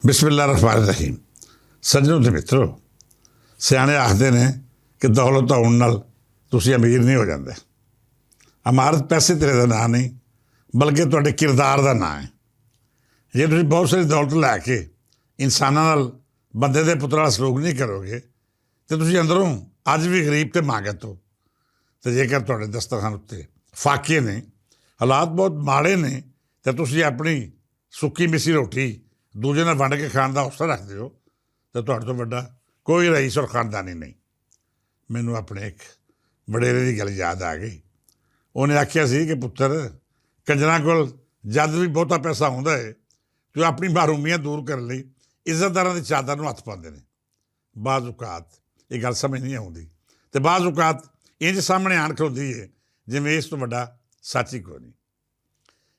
ਬਿਸਮਿਲ੍ਲਾ ਰਹਿਮਾਨ ਰਹੀਮ। ਸੱਜਣੋ ਤੇ ਮਿੱਤਰੋ, ਸਿਆਣੇ ਆਖਦੇ ਨੇ ਕਿ ਦੌਲਤ ਹੋਣ ਨਾਲ ਤੁਸੀਂ ਅਮੀਰ ਨਹੀਂ ਹੋ ਜਾਂਦੇ। ਇਮਾਰਤ ਪੈਸੇ ਤੇਰੇ ਦਾ ਨਾਂ ਨਹੀਂ, ਬਲਕਿ ਤੁਹਾਡੇ ਕਿਰਦਾਰ ਦਾ ਨਾਂ ਹੈ। ਜੇ ਤੁਸੀਂ ਬਹੁਤ ਸਾਰੀ ਦੌਲਤ ਲੈ ਕੇ ਇਨਸਾਨਾਂ ਨਾਲ ਬੰਦੇ ਦੇ ਪੁੱਤਰ ਵਾਲਾ ਸਲੂਕ ਨਹੀਂ ਕਰੋਗੇ ਤਾਂ ਤੁਸੀਂ ਅੰਦਰੋਂ ਅੱਜ ਵੀ ਗਰੀਬ ਤੇ ਮਾਗਤ ਹੋ। ਅਤੇ ਜੇਕਰ ਤੁਹਾਡੇ ਦਸਤਰਖਾਨ ਉੱਤੇ ਫਾਕੇ ਨੇ, ਹਾਲਾਤ ਬਹੁਤ ਮਾੜੇ ਨੇ, ਤਾਂ ਤੁਸੀਂ ਆਪਣੀ ਸੁੱਕੀ ਮਿੱਸੀ ਰੋਟੀ ਦੂਜੇ ਨਾਲ ਵੰਡ ਕੇ ਖਾਣ ਦਾ ਹੌਸਲਾ ਰੱਖਦੇ ਹੋ ਤਾਂ ਤੁਹਾਡੇ ਤੋਂ ਵੱਡਾ ਕੋਈ ਰਈਸ ਔਰ ਖਾਨਦਾਨੀ ਨਹੀਂ। ਮੈਨੂੰ ਆਪਣੇ ਇੱਕ ਵਡੇਰੇ ਦੀ ਗੱਲ ਯਾਦ ਆ ਗਈ। ਉਹਨੇ ਆਖਿਆ ਸੀ ਕਿ ਪੁੱਤਰ, ਕੰਜਰਾਂ ਕੋਲ ਜਦ ਵੀ ਬਹੁਤਾ ਪੈਸਾ ਹੁੰਦਾ ਹੈ ਤੇ ਉਹ ਆਪਣੀ ਮਹਿਰੂਮੀਆਂ ਦੂਰ ਕਰਨ ਲਈ ਇੱਜ਼ਤਦਾਰਾਂ ਦੀ ਚਾਦਰ ਨੂੰ ਹੱਥ ਪਾਉਂਦੇ ਨੇ। ਬਾਜ਼ ਔਕਾਤ ਇਹ ਗੱਲ ਸਮਝ ਨਹੀਂ ਆਉਂਦੀ ਅਤੇ ਬਾਜ਼ ਔਕਾਤ ਇੰਝ ਸਾਹਮਣੇ ਆਣ ਖਲੋਂਦੀ ਹੈ ਜਿਵੇਂ ਇਸ ਤੋਂ ਵੱਡਾ ਸੱਚ ਹੀ ਕੋਈ ਨਹੀਂ।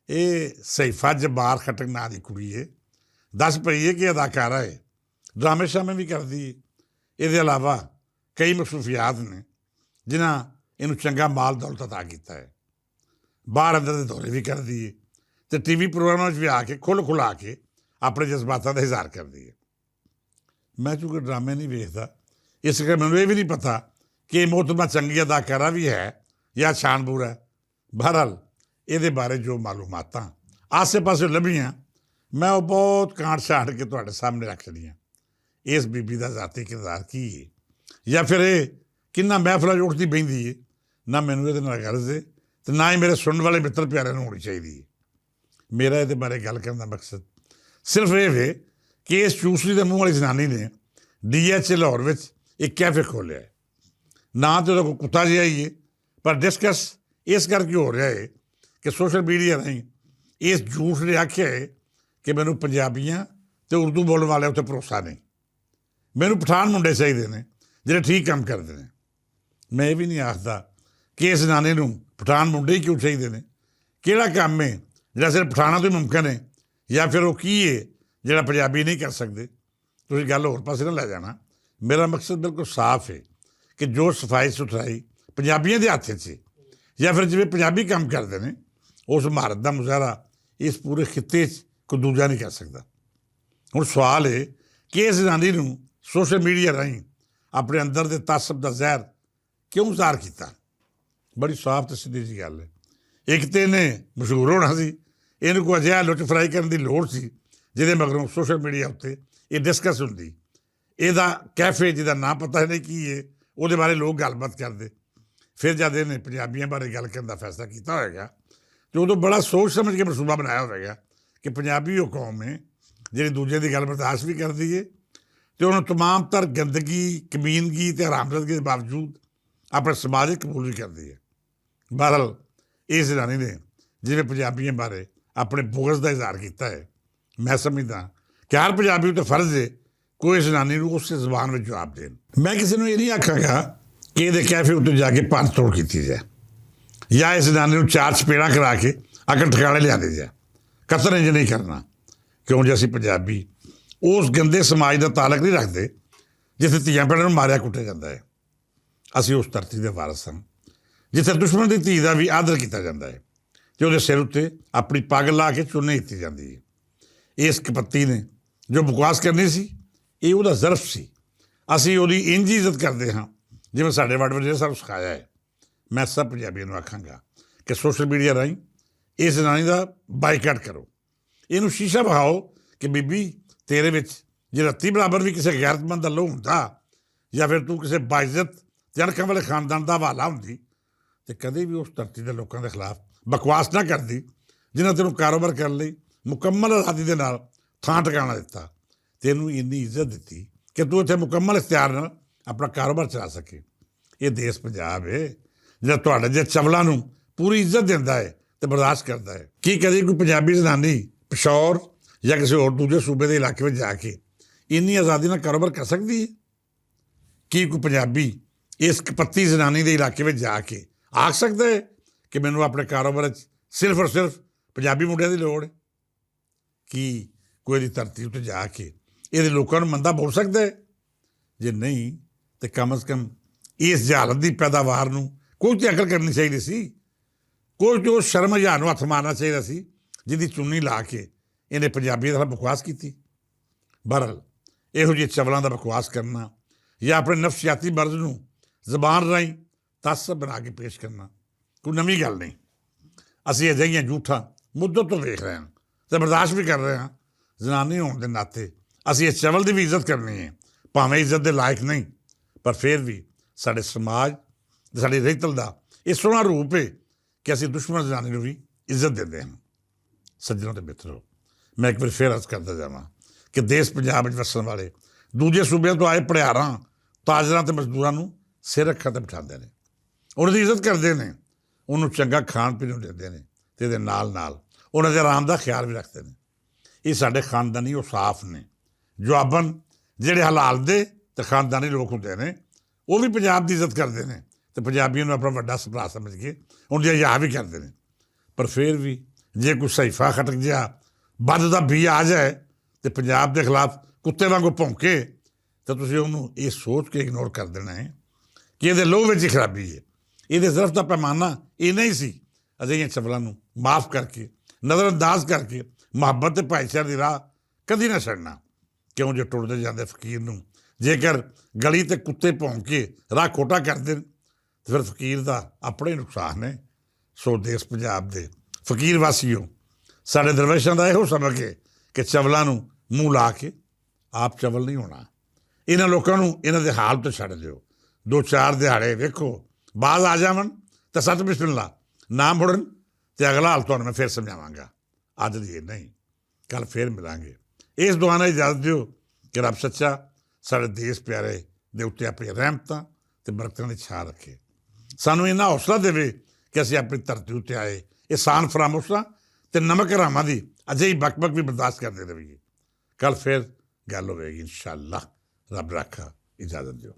ਇਹ ਸਈਫਾ ਜਬਾਰ ਖਟਕ ਨਾਂ ਦੀ ਕੁੜੀ ਹੈ। ਦੱਸ ਪਈ ਹੈ ਕਿ ਅਦਾਕਾਰਾ ਹੈ, ਡਰਾਮੇ ਸ਼ਾਮੇ ਵੀ ਕਰਦੀ ਹੈ। ਇਹਦੇ ਇਲਾਵਾ ਕਈ ਮਸਰੂਫੀਆਤ ਨੇ ਜਿਨ੍ਹਾਂ ਇਹਨੂੰ ਚੰਗਾ ਮਾਲ ਦੌਲਤ ਅਤਾ ਕੀਤਾ ਹੈ। ਬਾਹਰ ਅੰਦਰ ਦੇ ਦੌਰੇ ਵੀ ਕਰਦੀ ਹੈ ਅਤੇ TV ਪ੍ਰੋਗਰਾਮਾਂ ਵਿੱਚ ਵੀ ਆ ਕੇ ਖੁੱਲ੍ਹ ਕੇ ਆਪਣੇ ਜਜ਼ਬਾਤਾਂ ਦਾ ਇਜ਼ਹਾਰ ਕਰਦੀ ਹੈ। ਮੈਂ ਚੂੰਕਿ ਡਰਾਮੇ ਨਹੀਂ ਵੇਖਦਾ, ਇਸ ਕਰਕੇ ਮੈਨੂੰ ਇਹ ਵੀ ਨਹੀਂ ਪਤਾ ਕਿ ਇਹ ਮੁਹਤਰਮਾ ਚੰਗੀ ਅਦਾਕਾਰਾ ਵੀ ਹੈ ਜਾਂ ਸ਼ਾਨਬੂਰ ਹੈ। ਬਹਰਹਾਲ ਇਹਦੇ ਬਾਰੇ ਜੋ ਮਾਲੂਮਾਤਾਂ ਆਸੇ ਪਾਸੇ ਲੱਭੀਆਂ, ਮੈਂ ਉਹ ਬਹੁਤ ਕਾਂਟ ਛਾਂਟ ਕੇ ਤੁਹਾਡੇ ਸਾਹਮਣੇ ਰੱਖ ਛੱਡੀਆਂ। ਇਸ ਬੀਬੀ ਦਾ ਜ਼ਾਤੀ ਕਿਰਦਾਰ ਕੀ ਹੈ ਜਾਂ ਫਿਰ ਇਹ ਕਿੰਨਾ ਮਹਿਫਲਾਂ 'ਚ ਉੱਠਦੀ ਬਹਿੰਦੀ ਹੈ, ਨਾ ਮੈਨੂੰ ਇਹਦੇ ਨਾਲ ਗਰਜ਼ ਹੈ ਅਤੇ ਨਾ ਹੀ ਮੇਰੇ ਸੁਣਨ ਵਾਲੇ ਮਿੱਤਰ ਪਿਆਰਿਆਂ ਨੂੰ ਹੋਣੀ ਚਾਹੀਦੀ ਹੈ। ਮੇਰਾ ਇਹਦੇ ਬਾਰੇ ਗੱਲ ਕਰਨ ਦਾ ਮਕਸਦ ਸਿਰਫ ਇਹ ਵੇ ਕਿ ਇਸ ਚੂਸਰੀ ਦੇ ਮੂੰਹ ਵਾਲੀ ਜਨਾਨੀ ਨੇ DH ਲਾਹੌਰ ਵਿੱਚ ਇੱਕ ਕੈਫੇ ਖੋਲ੍ਹਿਆ ਹੈ। ਨਾ ਤਾਂ ਉਹਦਾ ਕੋਈ ਕੁੱਤਾ ਜਿਹਾ ਹੀ ਹੈ, ਪਰ ਡਿਸਕਸ ਇਸ ਕਰਕੇ ਹੋ ਰਿਹਾ ਹੈ ਕਿ ਸੋਸ਼ਲ ਮੀਡੀਆ ਰਾਹੀਂ ਇਸ ਝੂਠ ਨੇ ਆਖਿਆ ਹੈ ਕਿ ਮੈਨੂੰ ਪੰਜਾਬੀਆਂ ਅਤੇ ਉਰਦੂ ਬੋਲਣ ਵਾਲਿਆਂ ਉੱਤੇ ਭਰੋਸਾ ਨਹੀਂ। ਮੈਨੂੰ ਪਠਾਨ ਮੁੰਡੇ ਚਾਹੀਦੇ ਨੇ ਜਿਹੜੇ ਠੀਕ ਕੰਮ ਕਰਦੇ ਨੇ। ਮੈਂ ਇਹ ਵੀ ਨਹੀਂ ਆਖਦਾ ਕਿ ਇਸ ਜਨਾਨੇ ਨੂੰ ਪਠਾਨ ਮੁੰਡੇ ਹੀ ਕਿਉਂ ਚਾਹੀਦੇ ਨੇ। ਕਿਹੜਾ ਕੰਮ ਹੈ ਜਿਹੜਾ ਸਿਰਫ ਪਠਾਨਾਂ ਤੋਂ ਹੀ ਮੁਮਕਿਨ ਹੈ, ਜਾਂ ਫਿਰ ਉਹ ਕੀ ਹੈ ਜਿਹੜਾ ਪੰਜਾਬੀ ਨਹੀਂ ਕਰ ਸਕਦੇ। ਤੁਸੀਂ ਗੱਲ ਹੋਰ ਪਾਸੇ ਨਾ ਲੈ ਜਾਣਾ। ਮੇਰਾ ਮਕਸਦ ਬਿਲਕੁਲ ਸਾਫ਼ ਹੈ ਕਿ ਜੋ ਸਫਾਈ ਸੁਥਰਾਈ ਪੰਜਾਬੀਆਂ ਦੇ ਹੱਥ 'ਚ ਜਾਂ ਫਿਰ ਜਿਵੇਂ ਪੰਜਾਬੀ ਕੰਮ ਕਰਦੇ ਨੇ, ਉਸ ਮਹਾਰਤ ਦਾ ਮੁਜ਼ਾਹਰਾ ਇਸ ਪੂਰੇ ਖਿੱਤੇ 'ਚ ਕੋਈ ਦੂਜਾ ਨਹੀਂ ਕਰ ਸਕਦਾ। ਹੁਣ ਸਵਾਲ ਹੈ ਕਿ ਇਸ ਜਨਾਨੀ ਨੂੰ ਸੋਸ਼ਲ ਮੀਡੀਆ ਰਾਹੀਂ ਆਪਣੇ ਅੰਦਰ ਦੇ ਤਾਸਬ ਦਾ ਜ਼ਹਿਰ ਕਿਉਂ ਜ਼ਾਹਰ ਕੀਤਾ। ਬੜੀ ਸਾਫ਼ ਅਤੇ ਸਿੱਧੀ ਜਿਹੀ ਗੱਲ ਹੈ। ਇੱਕ ਤਾਂ ਇਹਨੇ ਮਸ਼ਹੂਰ ਹੋਣਾ ਸੀ, ਇਹਨੂੰ ਕੋਈ ਅਜਿਹਾ ਲੁੱਟ ਫਰਾਈ ਕਰਨ ਦੀ ਲੋੜ ਸੀ ਜਿਹਦੇ ਮਗਰੋਂ ਸੋਸ਼ਲ ਮੀਡੀਆ ਉੱਤੇ ਇਹ ਡਿਸਕਸ ਹੁੰਦੀ। ਇਹਦਾ ਕੈਫੇ ਜਿਹਦਾ ਨਾਂ ਪਤਾ ਨਹੀਂ ਕੀ ਹੈ, ਉਹਦੇ ਬਾਰੇ ਲੋਕ ਗੱਲਬਾਤ ਕਰਦੇ। ਫਿਰ ਜਦ ਇਹਨੇ ਪੰਜਾਬੀਆਂ ਬਾਰੇ ਗੱਲ ਕਰਨ ਦਾ ਫੈਸਲਾ ਕੀਤਾ ਹੋਏਗਾ ਅਤੇ ਉਦੋਂ ਬੜਾ ਸੋਚ ਸਮਝ ਕੇ ਮਨਸੂਬਾ ਬਣਾਇਆ ਹੋਵੇਗਾ ਕਿ ਪੰਜਾਬੀ ਉਹ ਕੌਮ ਹੈ ਜਿਹੜੀ ਦੂਜੇ ਦੀ ਗੱਲ ਬਰਦਾਸ਼ਤ ਵੀ ਕਰਦੀ ਹੈ ਅਤੇ ਉਹਨੂੰ ਤਮਾਮ ਤਰ ਗੰਦਗੀ, ਕਮੀਨਗੀ ਅਤੇ ਹਰਾਮਜ਼ਦਗੀ ਦੇ ਬਾਵਜੂਦ ਆਪਣੇ ਸਮਾਜ ਕਬੂਲ ਵੀ ਕਰਦੀ ਹੈ। ਬਹਰਹਾਲ ਇਸ ਜਨਾਨੀ ਨੇ ਜਿਵੇਂ ਪੰਜਾਬੀਆਂ ਬਾਰੇ ਆਪਣੇ ਬੁਗਜ਼ ਦਾ ਇਜ਼ਹਾਰ ਕੀਤਾ ਹੈ, ਮੈਂ ਸਮਝਦਾ ਕਿ ਹਰ ਪੰਜਾਬੀ ਉੱਤੇ ਫਰਜ਼ ਹੈ ਕੋਈ ਇਸ ਜਨਾਨੀ ਨੂੰ ਉਸੇ ਜ਼ੁਬਾਨ ਵਿੱਚ ਜਵਾਬ ਦੇਣ। ਮੈਂ ਕਿਸੇ ਨੂੰ ਇਹ ਨਹੀਂ ਆਖਾਂਗਾ ਕਿ ਇਹਦੇ ਕੈਫੇ ਉੱਤੇ ਜਾ ਕੇ ਭੰਨ ਤੋੜ ਕੀਤੀ ਜਾਏ ਜਾਂ ਇਸ ਜਨਾਨੀ ਨੂੰ 4 ਚਪੇੜਾਂ ਕਰਾ ਕੇ ਅਕਲ ਠਿਕਾਣੇ ਲਿਆਂਦੇ ਜਾਏ। ਕਤਲ ਇੰਝ ਨਹੀਂ ਕਰਨਾ, ਕਿਉਂ ਜੇ ਅਸੀਂ ਪੰਜਾਬੀ ਉਸ ਗੰਦੇ ਸਮਾਜ ਦਾ ਤਾਲਕ ਨਹੀਂ ਰੱਖਦੇ ਜਿੱਥੇ ਧੀਆਂ ਭੈਣਾਂ ਨੂੰ ਮਾਰਿਆ ਕੁੱਟਿਆ ਜਾਂਦਾ ਹੈ। ਅਸੀਂ ਉਸ ਧਰਤੀ ਦੇ ਵਾਰਸ ਹਾਂ ਜਿੱਥੇ ਦੁਸ਼ਮਣ ਦੀ ਧੀ ਦਾ ਵੀ ਆਦਰ ਕੀਤਾ ਜਾਂਦਾ ਹੈ ਅਤੇ ਉਹਦੇ ਸਿਰ ਉੱਤੇ ਆਪਣੀ ਪੱਗ ਲਾ ਕੇ ਚੁੰਨੀ ਦਿੱਤੀ ਜਾਂਦੀ ਹੈ। ਇਸ ਕਪੱਤੀ ਨੇ ਜੋ ਬਕਵਾਸ ਕਰਨੀ ਸੀ, ਇਹ ਉਹਦਾ ਜ਼ਰਫ ਸੀ। ਅਸੀਂ ਉਹਦੀ ਇੰਝ ਇੱਜ਼ਤ ਕਰਦੇ ਹਾਂ ਜਿਵੇਂ ਸਾਡੇ ਵੱਡੇ ਨੇ ਸਾਨੂੰ ਸਿਖਾਇਆ ਹੈ। ਮੈਂ ਸਭ ਪੰਜਾਬੀਆਂ ਨੂੰ ਆਖਾਂਗਾ ਕਿ ਸੋਸ਼ਲ ਮੀਡੀਆ ਰਾਹੀਂ ਇਸ ਜਨਾਨੀ ਦਾ ਬਾਈਕਾਟ ਕਰੋ। ਇਹਨੂੰ ਸ਼ੀਸ਼ਾ ਵਿਖਾਓ ਕਿ ਬੀਬੀ, ਤੇਰੇ ਵਿੱਚ ਜੇ ਰੱਤੀ ਬਰਾਬਰ ਵੀ ਕਿਸੇ ਗੈਰਤਮੰਦ ਦਾ ਲਹੂ ਹੁੰਦਾ ਜਾਂ ਫਿਰ ਤੂੰ ਕਿਸੇ ਬਾਇਜ਼ਤ ਤੇ ਅਣਖਾਂ ਵਾਲੇ ਖਾਨਦਾਨ ਦਾ ਹਵਾਲਾ ਹੁੰਦੀ ਅਤੇ ਕਦੇ ਵੀ ਉਸ ਧਰਤੀ ਦੇ ਲੋਕਾਂ ਦੇ ਖਿਲਾਫ ਬਕਵਾਸ ਨਾ ਕਰਦੀ ਜਿਨ੍ਹਾਂ ਤੈਨੂੰ ਕਾਰੋਬਾਰ ਕਰਨ ਲਈ ਮੁਕੰਮਲ ਆਜ਼ਾਦੀ ਦੇ ਨਾਲ ਥਾਂ ਟਿਕਾਣਾ ਦਿੱਤਾ, ਤੈਨੂੰ ਇੰਨੀ ਇੱਜ਼ਤ ਦਿੱਤੀ ਕਿ ਤੂੰ ਇੱਥੇ ਮੁਕੰਮਲ ਇਖਤਿਆਰ ਨਾਲ ਆਪਣਾ ਕਾਰੋਬਾਰ ਚਲਾ ਸਕੇ। ਇਹ ਦੇਸ਼ ਪੰਜਾਬ ਹੈ ਜਿਹੜਾ ਤੁਹਾਡੇ ਜਿਹੇ ਚਵਲਾਂ ਨੂੰ ਪੂਰੀ ਇੱਜ਼ਤ ਦਿੰਦਾ ਹੈ ਅਤੇ ਬਰਦਾਸ਼ਤ ਕਰਦਾ ਹੈ। ਕੀ ਕਦੇ ਕੋਈ ਪੰਜਾਬੀ ਜ਼ਨਾਨੀ ਪਿਸ਼ੌਰ ਜਾਂ ਕਿਸੇ ਹੋਰ ਦੂਜੇ ਸੂਬੇ ਦੇ ਇਲਾਕੇ ਵਿੱਚ ਜਾ ਕੇ ਇੰਨੀ ਆਜ਼ਾਦੀ ਨਾਲ ਕਾਰੋਬਾਰ ਕਰ ਸਕਦੀ ਹੈ? ਕੀ ਕੋਈ ਪੰਜਾਬੀ ਇਸ ਕਪੱਤੀ ਜ਼ਨਾਨੀ ਦੇ ਇਲਾਕੇ ਵਿੱਚ ਜਾ ਕੇ ਆਖ ਸਕਦਾ ਹੈ ਕਿ ਮੈਨੂੰ ਆਪਣੇ ਕਾਰੋਬਾਰ 'ਚ ਸਿਰਫ ਔਰ ਸਿਰਫ ਪੰਜਾਬੀ ਮੁੰਡਿਆਂ ਦੀ ਲੋੜ ਹੈ? ਕੀ ਕੋਈ ਇਹਦੀ ਧਰਤੀ ਉੱਤੇ ਜਾ ਕੇ ਇਹਦੇ ਲੋਕਾਂ ਨੂੰ ਮੰਦਾ ਬੋਲ ਸਕਦਾ ਹੈ? ਜੇ ਨਹੀਂ ਤਾਂ ਕਮ ਅਜ਼ ਕਮ ਇਸ ਜਹਾਲਤ ਦੀ ਪੈਦਾਵਾਰ ਨੂੰ ਕੋਈ ਤਾਂ ਅਕਲ ਕਰਨੀ ਚਾਹੀਦੀ ਸੀ। ਕੋਈ ਜੋ ਸ਼ਰਮ ਹਜ਼ਾਰ ਨੂੰ ਹੱਥ ਮਾਰਨਾ ਚਾਹੀਦਾ ਸੀ ਜਿਹਦੀ ਚੁੰਨੀ ਲਾ ਕੇ ਇਹਨੇ ਪੰਜਾਬੀਆਂ ਦਾ ਬਕਵਾਸ ਕੀਤੀ। ਬਹਰਲ ਇਹੋ ਜਿਹੇ ਚਵਲਾਂ ਦਾ ਬਕਵਾਸ ਕਰਨਾ ਜਾਂ ਆਪਣੇ ਨਫਸਿਆਤੀ ਮਰਜ਼ ਨੂੰ ਜ਼ਬਾਨ ਰਾਹੀਂ ਤਸਵਰ ਬਣਾ ਕੇ ਪੇਸ਼ ਕਰਨਾ ਕੋਈ ਨਵੀਂ ਗੱਲ ਨਹੀਂ। ਅਸੀਂ ਅਜਿਹੀਆਂ ਝੂਠਾਂ ਮੁੱਦਤ ਤੋਂ ਵੇਖ ਰਹੇ ਹਾਂ ਅਤੇ ਬਰਦਾਸ਼ਤ ਵੀ ਕਰ ਰਹੇ ਹਾਂ। ਜ਼ਨਾਨੀ ਹੋਣ ਦੇ ਨਾਤੇ ਅਸੀਂ ਇਸ ਚਵਲ ਦੀ ਵੀ ਇੱਜ਼ਤ ਕਰਨੀ ਹੈ, ਭਾਵੇਂ ਇੱਜ਼ਤ ਦੇ ਲਾਇਕ ਨਹੀਂ, ਪਰ ਫਿਰ ਵੀ ਸਾਡੇ ਸਮਾਜ ਸਾਡੀ ਰਹਿਤਲ ਦਾ ਇਹ ਸੋਹਣਾ ਰੂਪ ਹੈ ਕਿ ਅਸੀਂ ਦੁਸ਼ਮਣ ਜ਼ਨਾਨੀ ਨੂੰ ਵੀ ਇੱਜ਼ਤ ਦਿੰਦੇ ਹਾਂ। ਸੱਜਣੋਂ ਤੇ ਮਿੱਤਰੋ, ਮੈਂ ਇੱਕ ਵਾਰ ਫਿਰ ਅਰਜ਼ ਕਰਦਾ ਜਾਵਾਂ ਕਿ ਦੇਸ਼ ਪੰਜਾਬ ਵਿੱਚ ਵਸਣ ਵਾਲੇ ਦੂਜੇ ਸੂਬਿਆਂ ਤੋਂ ਆਏ ਭੜਿਆਰਾਂ, ਤਾਜਰਾਂ ਅਤੇ ਮਜ਼ਦੂਰਾਂ ਨੂੰ ਸਿਰ ਰੱਖਾਂ 'ਤੇ ਬਿਠਾਉਂਦੇ ਨੇ, ਉਹਨਾਂ ਦੀ ਇੱਜ਼ਤ ਕਰਦੇ ਨੇ, ਉਹਨੂੰ ਚੰਗਾ ਖਾਣ ਪੀਣ ਨੂੰ ਦਿੰਦੇ ਨੇ ਅਤੇ ਇਹਦੇ ਨਾਲ ਨਾਲ ਉਹਨਾਂ ਦੇ ਆਰਾਮ ਦਾ ਖਿਆਲ ਵੀ ਰੱਖਦੇ ਨੇ। ਇਹ ਸਾਡੇ ਖਾਨਦਾਨੀ ਔਸਾਫ ਨੇ। ਜਵਾਬਨ ਜਿਹੜੇ ਹਲਾਲ ਦੇ ਅਤੇ ਖਾਨਦਾਨੀ ਲੋਕ ਹੁੰਦੇ ਨੇ ਉਹ ਵੀ ਪੰਜਾਬ ਦੀ ਇੱਜ਼ਤ ਕਰਦੇ ਨੇ ਅਤੇ ਪੰਜਾਬੀਆਂ ਨੂੰ ਆਪਣਾ ਵੱਡਾ ਭਰਾ ਸਮਝ ਕੇ ਉਹਨਾਂ ਦੀ ਹਯਾ ਵੀ ਕਰਦੇ ਨੇ। ਪਰ ਫਿਰ ਵੀ ਜੇ ਕੋਈ ਸਹੀਫਾ ਖਟਕ ਜਿਹਾ ਵੱਧ ਦਾ ਬੀ ਆ ਜਾਏ ਅਤੇ ਪੰਜਾਬ ਦੇ ਖਿਲਾਫ ਕੁੱਤੇ ਵਾਂਗੂ ਭੌਂਕੇ ਤਾਂ ਤੁਸੀਂ ਉਹਨੂੰ ਇਹ ਸੋਚ ਕੇ ਇਗਨੋਰ ਕਰ ਦੇਣਾ ਹੈ ਕਿ ਇਹਦੇ ਲੋਹ ਵਿੱਚ ਹੀ ਖਰਾਬੀ ਹੈ। ਇਹਦੇ ਜ਼ਰਫ ਦਾ ਪੈਮਾਨਾ ਇਹ ਨਹੀਂ ਸੀ। ਅਜਿਹੀਆਂ ਚਵਲਾਂ ਨੂੰ ਮਾਫ ਕਰਕੇ, ਨਜ਼ਰਅੰਦਾਜ਼ ਕਰਕੇ ਮੁਹੱਬਤ ਅਤੇ ਭਾਈਚਾਰੇ ਦੀ ਰਾਹ ਕਦੀ ਨਾ ਛੱਡਣਾ। ਕਿਉਂ ਜੇ ਟੁੱਟਦੇ ਜਾਂਦੇ ਫਕੀਰ ਨੂੰ ਜੇਕਰ ਗਲੀ 'ਤੇ ਕੁੱਤੇ ਭੌਂਕ ਕੇ ਰਾਹ ਖੋਟਾ ਕਰ ਦੇਣ ਤਾਂ ਫਿਰ ਫਕੀਰ ਦਾ ਆਪਣਾ ਹੀ ਨੁਕਸਾਨ ਹੈ। ਸੋ ਦੇਸ਼ ਪੰਜਾਬ ਦੇ ਫਕੀਰ ਵਾਸੀਓ, ਸਾਡੇ ਦਰਵੇਸ਼ਾਂ ਦਾ ਇਹੋ ਸਬਕ ਹੈ ਕਿ ਚਵਲਾਂ ਨੂੰ ਮੂੰਹ ਲਾ ਕੇ ਆਪ ਚਵਲ ਨਹੀਂ ਹੋਣਾ। ਇਹਨਾਂ ਲੋਕਾਂ ਨੂੰ ਇਹਨਾਂ ਦੇ ਹਾਲ ਤੋਂ ਛੱਡ ਦਿਓ। 2-4 ਦਿਹਾੜੇ ਵੇਖੋ, ਬਾਜ਼ ਆ ਜਾਵਣ ਤਾਂ ਸੱਚ ਬਿਸਮਿਲ੍ਲਾ, ਨਾ ਮੁੜਨ ਅਤੇ ਅਗਲਾ ਹਾਲ ਤੁਹਾਨੂੰ ਮੈਂ ਫਿਰ ਸਮਝਾਵਾਂਗਾ। ਅੱਜ ਦੀ ਇਹ ਨਹੀਂ, ਕੱਲ੍ਹ ਫਿਰ ਮਿਲਾਂਗੇ। ਇਸ ਦੁਆ ਨਾਲ ਇਜਾਜ਼ਤ ਦਿਓ ਕਿ ਰੱਬ ਸੱਚਾ ਸਾਡੇ ਦੇਸ਼ ਪਿਆਰੇ ਦੇ ਉੱਤੇ ਆਪਣੀ ਰਹਿਮਤਾਂ ਅਤੇ ਬਰਕਤਾਂ ਦੀ ਛਾਂ ਰੱਖੇ। ਸਾਨੂੰ ਇੰਨਾ ਹੌਸਲਾ ਦੇਵੇ ਕਿ ਅਸੀਂ ਆਪਣੀ ਧਰਤੀ ਉੱਤੇ ਆਏ ਇਹਸਾਨ ਫਰਾਮੋਸ਼ਾਂ ਅਤੇ ਨਮਕ ਹਰਾਮਾਂ ਦੀ ਅਜਿਹੀ ਬਕ ਵੀ ਬਰਦਾਸ਼ਤ ਕਰਦੇ ਰਹੀਏ। ਕੱਲ੍ਹ ਫਿਰ ਗੱਲ ਹੋਵੇਗੀ ਇਨਸ਼ਾ ਅੱਲਾਹ। ਰੱਬ ਰਾਖਾ, ਇਜਾਜ਼ਤ ਦਿਓ।